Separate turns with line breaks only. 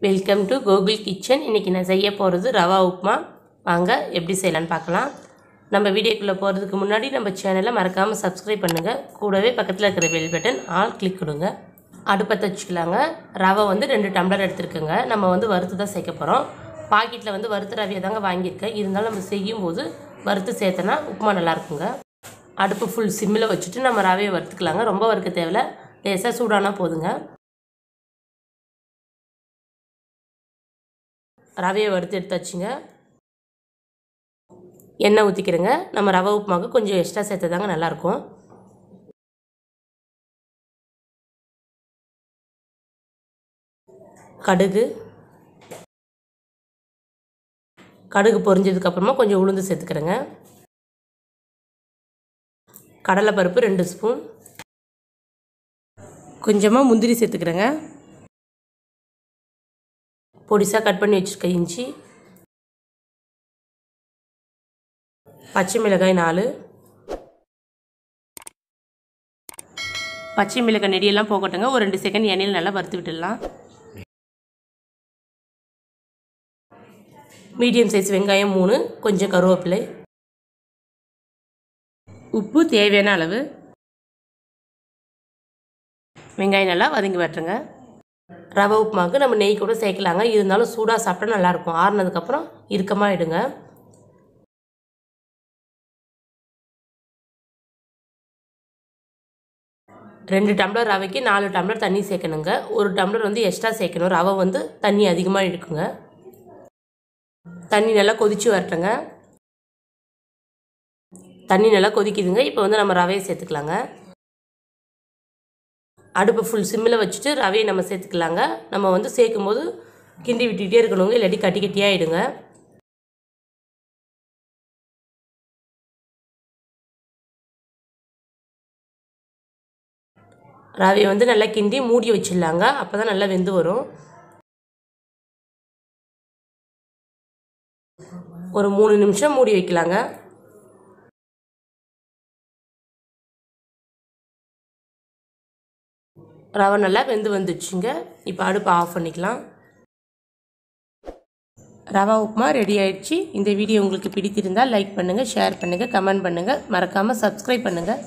Welcome to Gokul kitchen. இன்றைக்கி நான் செய்ய போகிறது ரவா உப்புமா. வாங்க எப்படி செய்யலான்னு பார்க்கலாம். நம்ம வீடியோக்குள்ளே போகிறதுக்கு முன்னாடி நம்ம சேனலை மறக்காமல் சப்ஸ்கிரைப் பண்ணுங்கள். கூடவே பக்கத்தில் இருக்கிற பெல் பட்டன் ஆல் கிளிக் கொடுங்க. அடுப்பை வச்சுக்கலாங்க. ரவை 2 டம்ளர் எடுத்துருக்குங்க. நம்ம வறுத்து தான் சேர்க்க போகிறோம். பாக்கெட்டில் வறுத்த ரவையை தாங்க வாங்கியிருக்கேன். இருந்தாலும் நம்ம செய்யும்போது வறுத்து சேர்த்தனா உப்புமா நல்லாயிருக்குங்க. அடுப்பு ஃபுல் சிம்மில் வச்சுட்டு நம்ம ரவையை வறுத்துக்கலாங்க. ரொம்ப வறுக்க தேவையில்ல, லேசாக சூடானா போதுங்க. ரவையை வறுத்து எடுத்தாச்சுங்க. எண்ணெய் ஊற்றிக்கிறேங்க. நம்ம ரவை உப்புமாவுக்கு கொஞ்சம் எக்ஸ்ட்ரா சேர்த்து தாங்க நல்லாயிருக்கும். கடுகு பொரிஞ்சதுக்கப்புறமா கொஞ்சம் உளுந்து சேர்த்துக்கிறேங்க. கடலைப்பருப்பு 2 ஸ்பூன், கொஞ்சமாக முந்திரி சேர்த்துக்கிறேங்க. பொடிசாக கட் பண்ணி வச்சுருக்க இஞ்சி, பச்சை மிளகாய் 4, பச்சை மிளகாய் நெடியெல்லாம் போகட்டுங்க. ஒரு 2 செகண்ட் எண்ணெயில் நல்லா வறுத்து விட்டுடலாம். மீடியம் சைஸ் வெங்காயம் 3, கொஞ்சம் கருவேப்பிலை, உப்பு தேவையான அளவு. வெங்காயம் நல்லா வதங்கி வரட்டுங்க. ரவை உப்புமாவுக்கு நம்ம நெய் கூட சேர்க்கலாங்க. இருந்தாலும் சூடாக சாப்பிட்டா நல்லாயிருக்கும். ஆறுனதுக்கப்புறம் இறுக்கமாக இடுங்க. ரெண்டு டம்ளர் ரவைக்கு 4 டம்ளர் தண்ணி சேர்க்கணுங்க. 1 டம்ளர் எக்ஸ்ட்ரா சேர்க்கணும். ரவை தண்ணி அதிகமாக இழுக்குங்க. தண்ணி நல்லா கொதிச்சு வரட்டுங்க. தண்ணி நல்லா கொதிக்குதுங்க. இப்போ நம்ம ரவையை சேர்த்துக்கலாங்க. அடுப்பு ஃபுல் சிம்மில் வச்சுட்டு ரவையை நம்ம சேர்த்துக்கலாங்க. நம்ம சேர்க்கும் போது கிண்டி விட்டுக்கிட்டே இருக்கணுங்க, இல்லாட்டி கட்டி கட்டியாகிடுங்க. ரவையை நல்லா கிண்டி மூடி வச்சிடலாங்க. அப்போ தான் நல்லா வெந்து வரும். ஒரு 3 நிமிஷம் மூடி வைக்கலாங்க. ரவை நல்லா வெந்து வந்துச்சுங்க. இப்போ அடுப்பை ஆஃப் பண்ணிக்கலாம். ரவா உப்புமா ரெடி ஆயிடுச்சு. இந்த வீடியோ உங்களுக்கு பிடித்திருந்தால் லைக் பண்ணுங்கள், ஷேர் பண்ணுங்கள், கமெண்ட் பண்ணுங்கள். மறக்காமல் சப்ஸ்கிரைப் பண்ணுங்கள்.